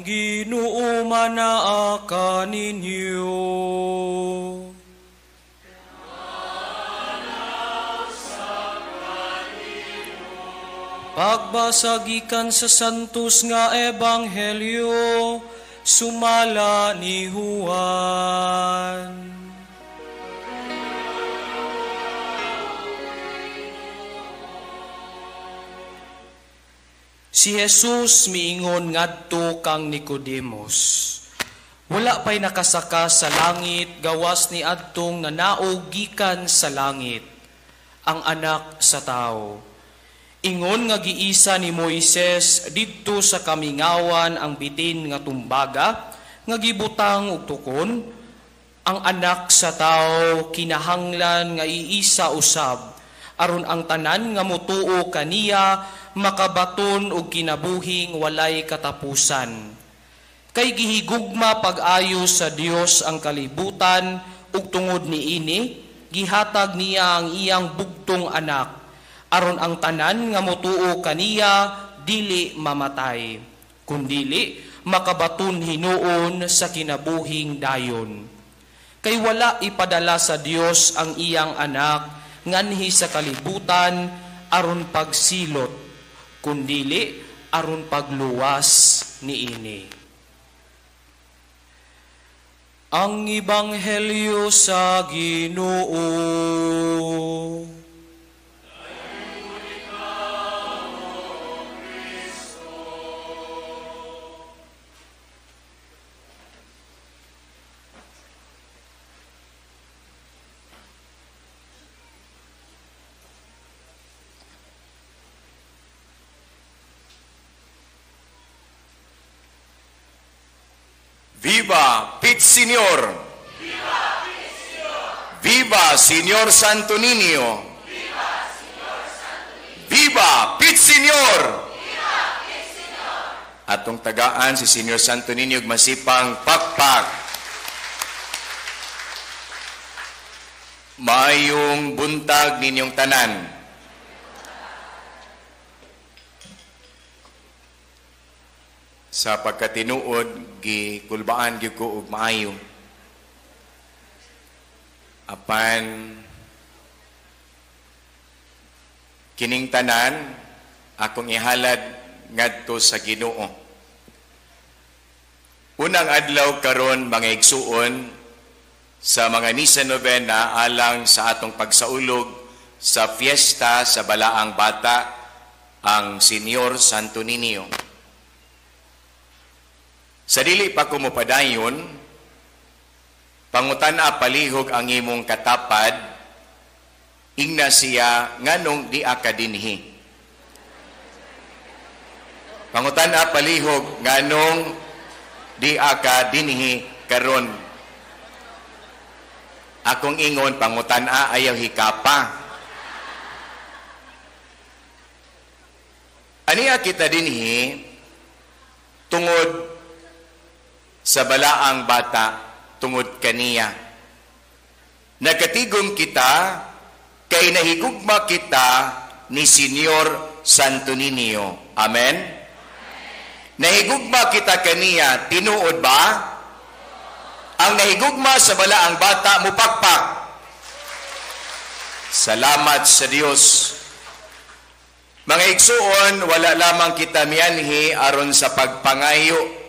Ginoo manaa kaninyo. Pagbasagikan sa santos nga ebanghelyo, sumala ni Juan. Si Jesus miingon ngadto kang Nicodemos. Wala pa'y nakasaka sa langit, gawas ni adtong nanaog gikan sa langit, ang anak sa tao. Ingon nga giisa ni Moises didto sa kamingawan ang bitin nga tumbaga, nga gibutang og tukon, ang anak sa tao kinahanglan nga iisa usab, aron ang tanan nga mutuo kaniya makabaton og kinabuhing walay katapusan. Kay gihigugma pag-ayo sa Dios ang kalibutan, ug tungod niini gihatag niya ang iyang bugtong anak, aron ang tanan nga mutuo kaniya dili mamatay, kundili makabaton hinuon sa kinabuhing dayon. Kay wala ipadala sa Dios ang iyang anak nganhi sa kalibutan aron pagsilot, kundili aron pagluwas niini. Ang Ebanghelyo sa Ginoo. Viva Pit Senior! Viva Pit Senior! Viva Senior Santo Niño! Viva Senior Santo Niño! Viva Pit Senior! Viva Pit Senior! Atong tagaan si Senior Santo Niño masipang pakpak. Maayong buntag ninyong tanan. Sa pagkatinuod, gikulbaan gyud ko og maayo. Apan kining tanan akong ihalad ngadto sa Ginoo. Unang adlaw karon mga igsuon sa mga misa novena alang sa atong pagsaulog sa fiesta sa Balaang Bata, ang Senior Santo Niño. Sa dili pa ko mopadayon, pangutana palihog ang imong katapad, ingna siya nganong di aka dinhi. Pangutana palihog nganong di aka dinhi karon. Akong ingon pangutana ayaw hikapa. Aniya kita dinhi tungod sa Balaang Bata, tungod kaniya. Nagatigom kita kay nahigugma kita ni Senior Santo Niño. Amen? Nahigugma kita kaniya, tinuod ba? Ang nahigugma sa Balaang Bata, mupakpak. Salamat sa Dios. Mga igsuon, wala lamang kita miyanhi aron sa pagpangayo.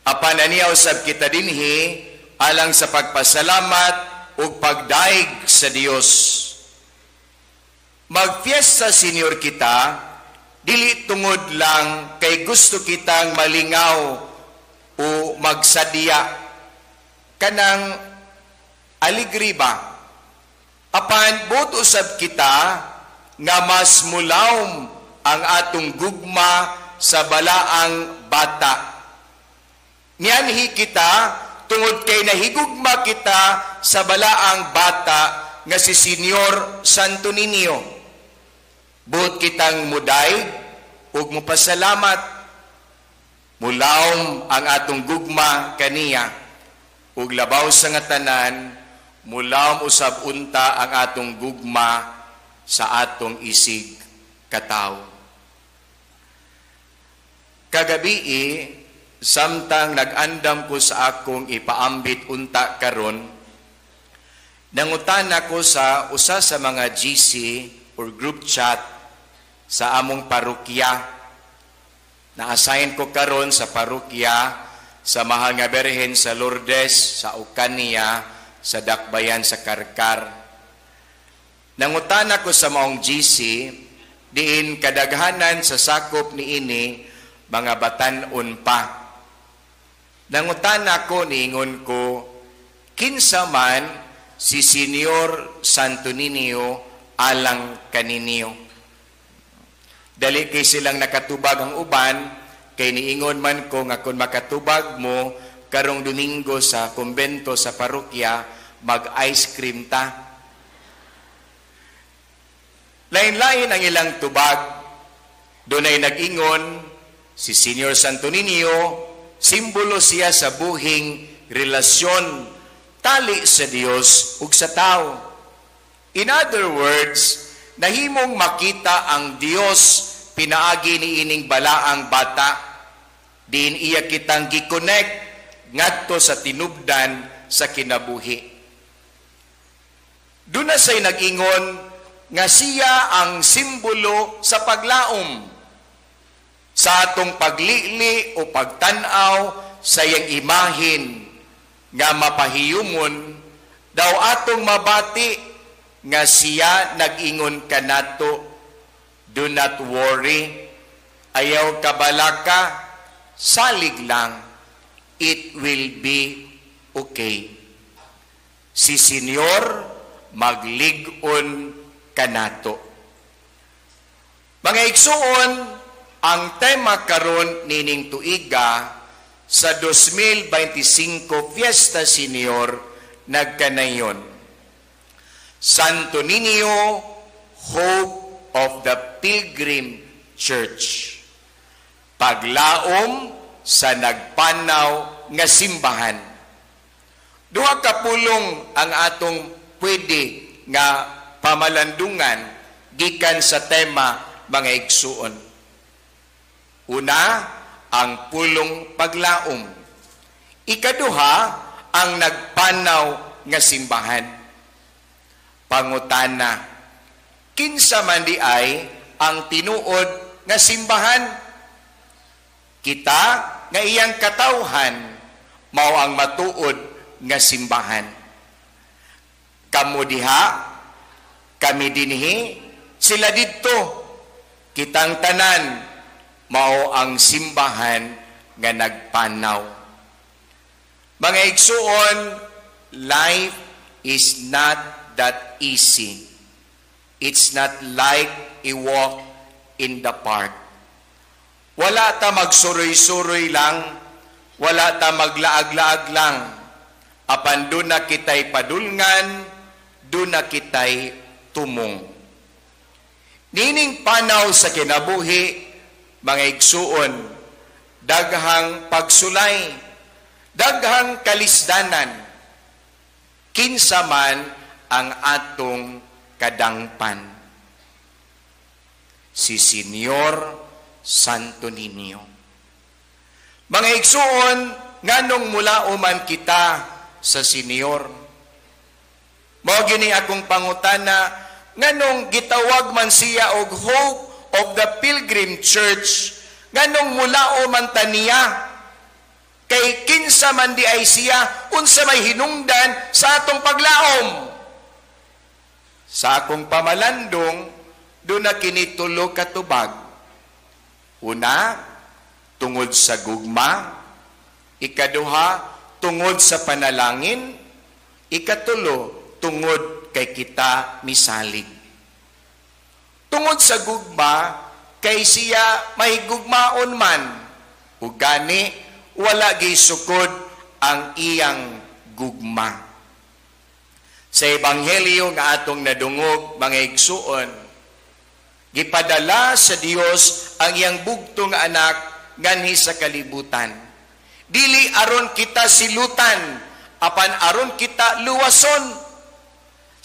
Apan aniya usab kita dinhi alang sa pagpasalamat ug pagdaig sa Dios. Magfiesta senior kita, dili tungod lang kay gusto kitang malingaw o magsadya kanang aligri ba. Apan buot usab kita nga mas mulawm ang atong gugma sa Balaang Bata. Niyanhi kita tungod kay nahigugma kita sa Balaang Bata nga si Senior Santo Niño. Buot kitang muday ug mupasalamat, mulawm ang atong gugma kaniya, ug labaw sa nga tanan, mulawm usab unta ang atong gugma sa atong isig katawo. kagabi samtang nag-andam ko sa akong ipaambit unta karon, nangutana ko sa usa sa mga GC or group chat sa among parokya. Na-assign ko karon sa parokya sa Mahal nga Birhen sa Lourdes, sa Ocania, sa Dakbayan sa Karkar. Nangutana ko sa maong GC, diin kadaghanan sa sakop ni ini, mga batan-on pa. Nangutana ko, niingon ko, kinsa man si Senior Santo Niño alang kaninyo. Dali kay silang nakatubag ang uban, kay niingon man ko nga kung makatubag mo karong Domingo sa kumbento sa parokya, mag-ice cream ta. Lain-lain ang ilang tubag. Doon ay nag-ingon, si Senior Santo Niño, simbolo siya sa buhing relasyon, tali sa Dios ug sa tao. In other words, nahimong makita ang Dios pinaagi ni ining balaang bata, diin iya kitang gi-connect ngadto sa tinubdan sa kinabuhi. Doon na siya'y nag-ingon nga siya ang simbolo sa paglaom, sa atong paglili o pagtanaw sa iyang imahin nga mapahiyumon, daw atong mabati nga siya nag-ingon kanato, do not worry, ayaw kabalaka, salig lang, it will be okay. Si Senyor maglig-on kanato. Mga igsuon, ang tema karon nining tuiga sa 2025 Fiesta Senior nagkanayon. Santo Niño, Hope of the Pilgrim Church. Paglaom sa nagpanaw nga simbahan. Duha ka pulong ang atong pwede nga pamalandungan gikan sa tema mga igsuon. Una, ang pulong paglaom. Ikaduha, ang nagpanaw nga simbahan. Pangutana, kinsa man di ay ang tinuod nga simbahan? Kita nga iyang katawhan mao ang matuod nga simbahan. Kamu diha, kami dinhi, sila didto. Kitang tanan mao ang simbahan nga nagpanaw. Mga igsuon, life is not that easy. It's not like a walk in the park. Wala ta magsuroy-suroy lang, wala ta maglaag-laag lang. Apan doon na kita'y padulngan, doon na kita'y tumong. Nining panaw sa kinabuhi, mga igsuon, daghang pagsulay, daghang kalisdanan, kinsa man ang atong kadangpan. Si Senyor Santo Niño. Mga igsuon, nganong mula uman kita sa Senyor. Mao gini akong pangutana, nganong gitawag man siya og Hope of the Pilgrim Church, nganong mula uman taniya, kay kinsa man di ay siya, unsa may hinungdan sa atong paglaom. Sa akong pamalandong, doon na kinitulo katubag. Una, tungod sa gugma. Ikaduha, tungod sa panalangin. Ikatulo, tungod kay kita misalig. Tungod sa gugma, kay siya may gugmaon man. Ug gani, wala gisukod ang iyang gugma. Sa Ebanghelyo nga atong nadungog, mga igsuon, gipadala sa Dios ang iyang bugtong anak nganhi sa kalibutan. Dili aron kita silutan, apan aron kita luwason.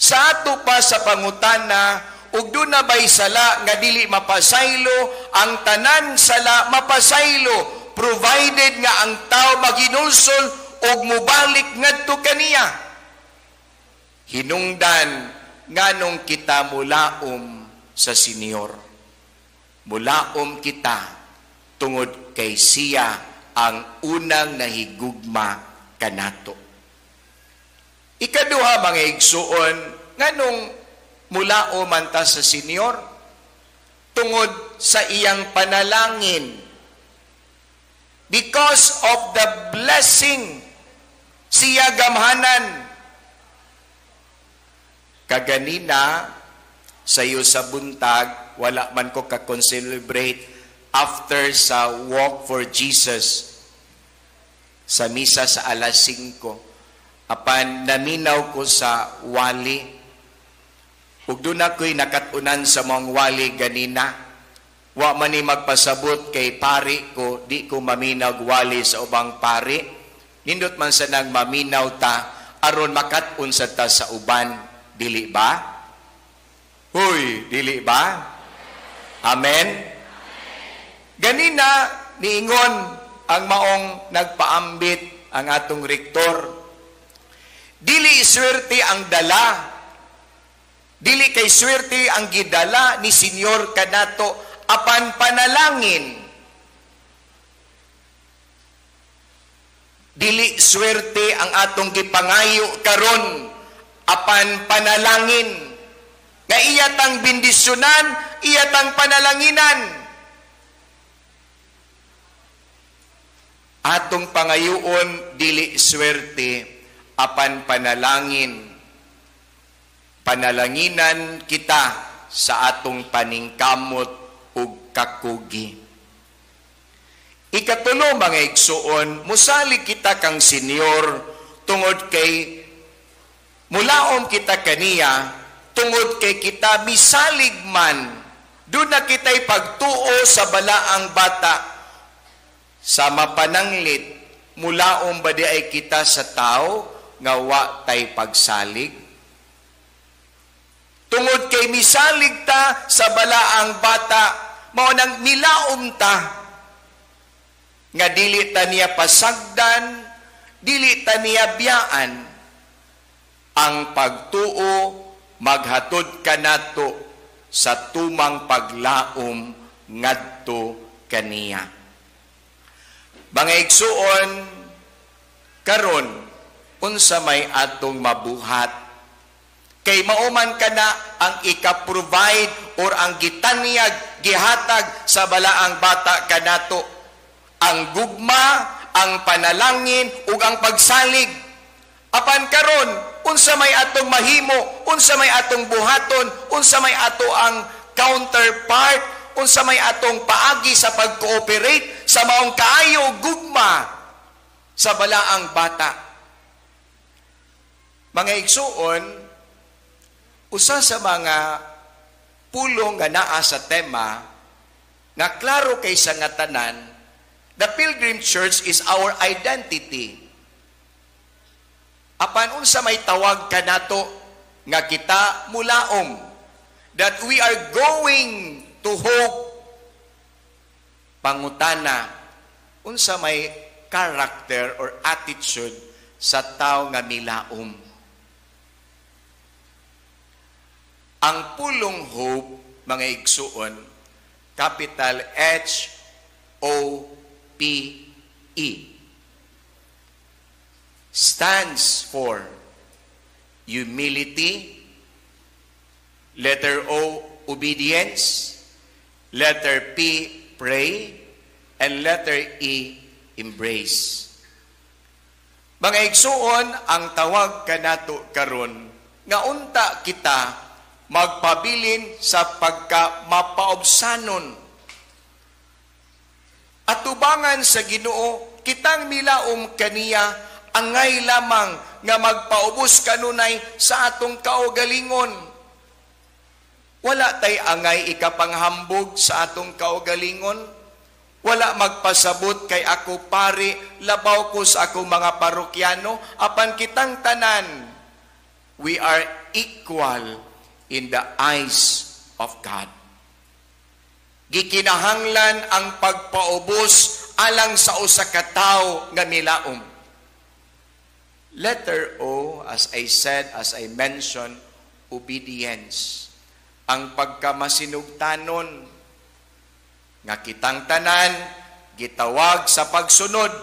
Sa ato pa sa pangutana, ug doon na ba'y sala nga dili mapasaylo, ang tanan sala mapasaylo, provided nga ang tao maginulsol ug mubalik ngadto kaniya. Hinungdan nganong kita mulaom sa Senyor. Mulaom kita tungod kay siya ang unang nahigugma kanato. Ikaduha mga igsuon, nganong mulaom man ta sa Senyor? Tungod sa iyang panalangin. Because of the blessing siya gamhanan. Kaganina, sa iyo sa buntag, wala man ko ka-celebrate after sa Walk for Jesus sa misa sa alas 5. Apan naminaw ko sa wali. Ug doon ako'y nakatunan sa mga wali ganina. Wa man ni magpasabot kay pari ko, di ko maminaw wali sa ubang pari. Nindot man sa nang maminaw ta, aron makatun sa ta sa uban. Dili ba? Huy, dili ba? Amen? Ganina, niingon ang maong nagpaambit ang atong rektor. Dili swerte ang dala. Dili kay swerte ang gidala ni Senyor kanato apan panalangin. Dili swerte ang atong gipangayo karon apan panalangin. Nga iyatang bindisyonan, iyatang panalanginan. Atong pangayoon dili swerte apan panalangin. Panalanginan kita sa atong paningkamot ug kakugi. Ikatulo mga igsuon, musalig kita kang Senyor tungod kay mulaom kita kaniya, tungod kay kita misalig man, doon na kita'y pagtuo sa balaang bata. Sa mapananglit, mulaom ba di ay kita sa tao, nga wa tay pagsalig? Tungod kay misalig ta sa balaang bata, mao nang milaom ta, nga dili ta niya pasagdan, dili ta niya biyaan, ang pagtuo maghatod kanato sa tumang paglaom ngadto kaniya. Mga igsuon, karon unsa may atong mabuhat kay mauman kana ang ika-provide or ang gitanyag gihatag sa balaang bata kanato, ang gugma, ang panalangin ug ang pagsalig. Apan karon unsa may atong mahimo, unsa may atong buhaton, unsa may ato ang counterpart, unsa may atong paagi sa pag-cooperate sa maong kaayo gugma sa balaang bata. Mga igsuon, usa sa mga pulong nga naa sa tema nga klaro kay sa nga tanan, the Pilgrim Church is our identity. Apan unsa may tawag kanato nga kita mulaom, that we are going to hope. Pangutana, unsa may character or attitude sa tao nga milaom? Ang pulong hope, mga igsuon, capital H-O-P-E, stands for humility, letter O, obedience, letter P, pray, and letter E, embrace. Mga igsuon, ang tawag kanato karon nga unta kita magpabilin sa pagka mapaobsanon. At tubangan sa Ginoo, kitang milaom kaniya angay lamang nga magpaubos kanunay sa atong kaugalingon. Wala tay angay ikapanghambog sa atong kaugalingon. Wala magpasabot kay ako pari, labaw ko sa akong mga parokyano, apan kitang tanan. We are equal in the eyes of God. Gikinahanglan ang pagpaubos alang sa usa ka tawo nga milaom. Letter O, as I said, as I mentioned, obedience. Ang pagkamasinugtanon nga kitang tanan gitawag sa pagsunod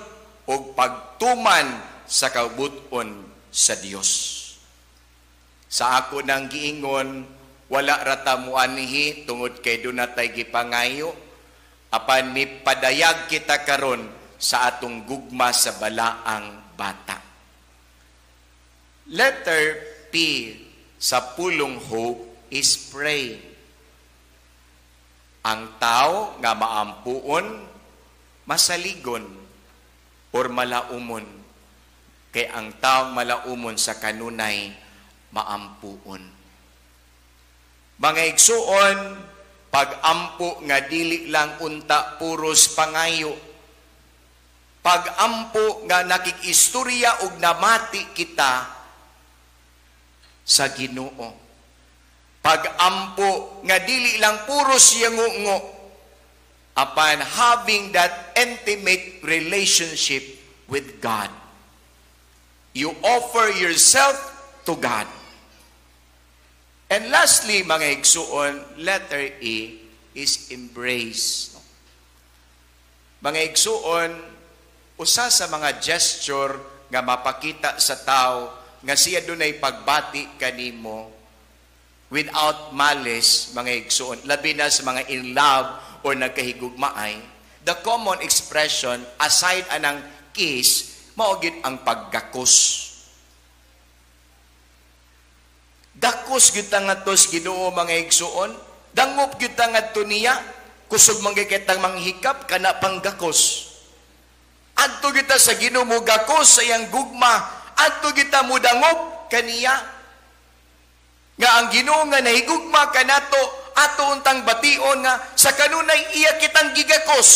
o pagtuman sa kabuton sa Dios. Sa ako nang giingon, wala rata mo anhi tungod kay dunatay gipangayo, apan mipadayag kita karon sa atong gugma sa balaang bata. Letter P sa pulong hope is pray. Ang tao nga maampuon, masaligon, or malaumon. Kay ang taong malaumon sa kanunay, maampuon. Mga igsuon, pag-ampo nga dili lang unta puros pangayo. Pag-ampo nga nakikistorya og namati kita sa Ginoo. Pag-ampo nga dili lang puros yangungo, upon having that intimate relationship with God. You offer yourself to God. And lastly, mga igsuon, letter E is embrace. Mga igsuon, usa sa mga gesture nga mapakita sa tao nga siya dunay pagbati kanimo without malice, mga igsuon, labi na sa mga in love or nagkahigugmaay, the common expression, aside anang kiss, maugit ang paggakos. Dakos kita nga tos Ginoo, mga igsuon, dangop kita nga to niya, kusog manggikitang manghikap, kana panggakos. Adto kita sa Ginoo mo gakos sa iyang gugma, adto kita mo dangop kaniya, nga ang Ginoo nga nahigugma kanato, ato untang bation nga sa kanunay iya kitang gigakos.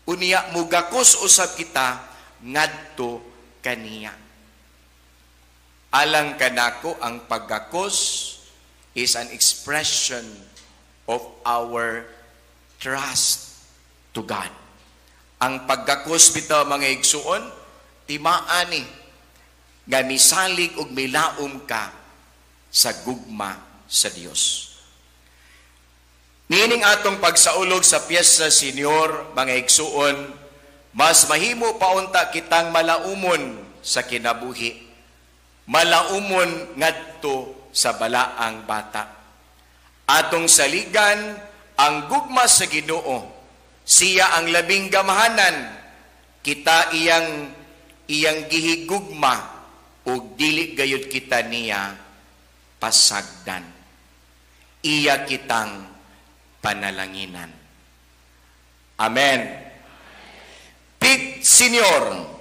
Unya mugakos usab kita ngadto kaniya. Alang kanako ang paggakos is an expression of our trust to God. Ang paggakos bitaw, mga igsuon, timaan ni nga misalig og milaom ka sa gugma sa Dios. Nining atong pagsaulog sa Piesta Senior, mga igsuon, mas mahimo paunta kitang malaumon sa kinabuhi. Malaumon ngadto sa balaang bata. Atong saligan ang gugma sa Ginoo. Siya ang labing gamahanan. Kita iyang gihigugma ug dili gayud kita niya pasagdan. Iya kitang panalanginan. Amen. Pit Senior.